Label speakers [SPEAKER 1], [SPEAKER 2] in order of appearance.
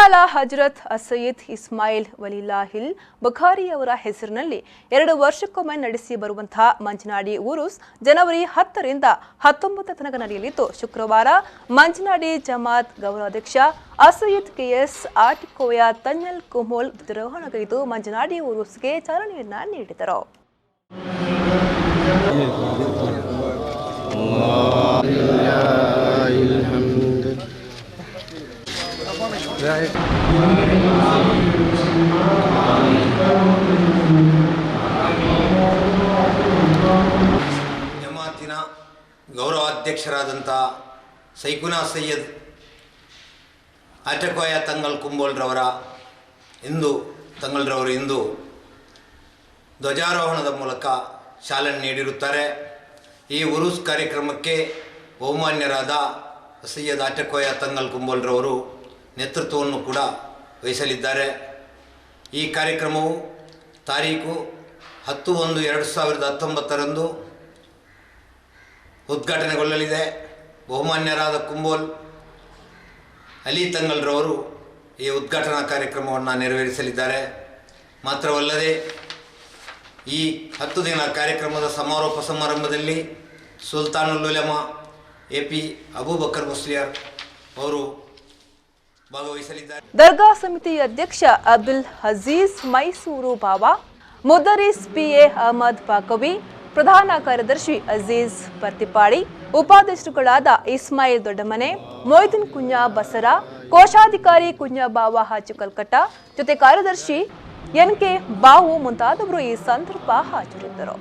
[SPEAKER 1] ಆಲ ಹಜರತ್ ಸಯ್ಯದ್ ಇಸ್ಮಾಯಿಲ್ ವಲಿಲ್ಲಾಹಿಲ್ ಬುಖಾರಿ ಅವರ ಹೆಸರಿನಲ್ಲಿ 2 ವರ್ಷಕ್ಕೊಮ್ಮೆ ನಡೆಸಿ ಬರುವಂತಹ ಮಂಜನಾಡಿ ಉರುಸ್ ಜನವರಿ 10 ರಿಂದ 19 ತನಕ ನಡೆಯಲಿದ್ದು ಶುಕ್ರವಾರ ಮಂಜನಾಡಿ ಜಮಾತ್ ಗೌರವಾಧ್ಯಕ್ಷ ಸಯ್ಯದ್ ಕೆಎಸ್ ಆಟಿಕೋಯ ತನ್ನಲ್ ಕುಮೋಲ್ ಧ್ವಜಾರೋಹಣಗೈದು ಮಂಜನಾಡಿ ಉರುಸ್ಗೆ ಚಾಲನೆಯನ್ನ ನೀಡಿದರು.
[SPEAKER 2] ಜಮಾತಿನ ಗೌರವಾಧ್ಯಕ್ಷರಾದಂಥ ಸೈಕುನಾ ಸೈಯದ್ ಆಟಕೋಯ ತಂಗಲ್ ಕುಂಬೋಲ್ರವರ ಇಂದು ಧ್ವಜಾರೋಹಣದ ಮೂಲಕ ಚಾಲನೆ ನೀಡಿರುತ್ತಾರೆ. ಈ ಉರುಸ್ ಕಾರ್ಯಕ್ರಮಕ್ಕೆ ಬಹುಮಾನ್ಯರಾದ ಸೈಯದ್ ಆಟಕೋಯ ತಂಗಲ್ ಕುಂಬೋಲ್ರವರು ನೇತೃತ್ವವನ್ನು ಕೂಡ ವಹಿಸಲಿದ್ದಾರೆ. ಈ ಕಾರ್ಯಕ್ರಮವು ತಾರೀಕು 10/1/2019 ಉದ್ಘಾಟನೆಗೊಳ್ಳಲಿದೆ. ಬಹುಮಾನ್ಯರಾದ ಕುಂಬೋಲ್ ಅಲಿ ತಂಗಲ್ರವರು ಈ ಉದ್ಘಾಟನಾ ಕಾರ್ಯಕ್ರಮವನ್ನು ನೆರವೇರಿಸಲಿದ್ದಾರೆ. ಮಾತ್ರವಲ್ಲದೆ ಈ 10 ದಿನ ಕಾರ್ಯಕ್ರಮದ ಸಮಾರೋಪ ಸಮಾರಂಭದಲ್ಲಿ ಸುಲ್ತಾನುಲ್ ಉಲಮಾ AP ಅಬೂಬಕರ್ ಮುಸ್ಲಿಯಾರ್ ಅವರು ಭಾಗವಹಿಸಲಿದ್ದಾರೆ.
[SPEAKER 1] ದರ್ಗಾ ಸಮಿತಿ ಅಧ್ಯಕ್ಷ ಅಬ್ದುಲ್ ಹಜೀಜ್ ಮೈಸೂರು ಬಾವಾ, ಮುದರಿಸ್ PA ಅಹಮದ್ ಬಾಕವಿ, ಪ್ರಧಾನ ಕಾರ್ಯದರ್ಶಿ ಅಜೀಜ್ ಪರ್ತಿಪಾಡಿ, ಉಪಾಧ್ಯಕ್ಷರುಗಳಾದ ಇಸ್ಮಾಯಿಲ್ ದೊಡ್ಡಮನೆ, ಮೊಯ್ದಿನ್ ಕುಂಜಾ ಬಸರ, ಕೋಶಾಧಿಕಾರಿ ಕುಂಜಾ ಬಾವಾ ಹಾಜು ಕಲ್ಕಟ್ಟ, ಜೊತೆ ಕಾರ್ಯದರ್ಶಿ NK ಬಾವು ಮುಂತಾದವರು ಈ ಸಂದರ್ಭ ಹಾಜರಿದ್ದರು.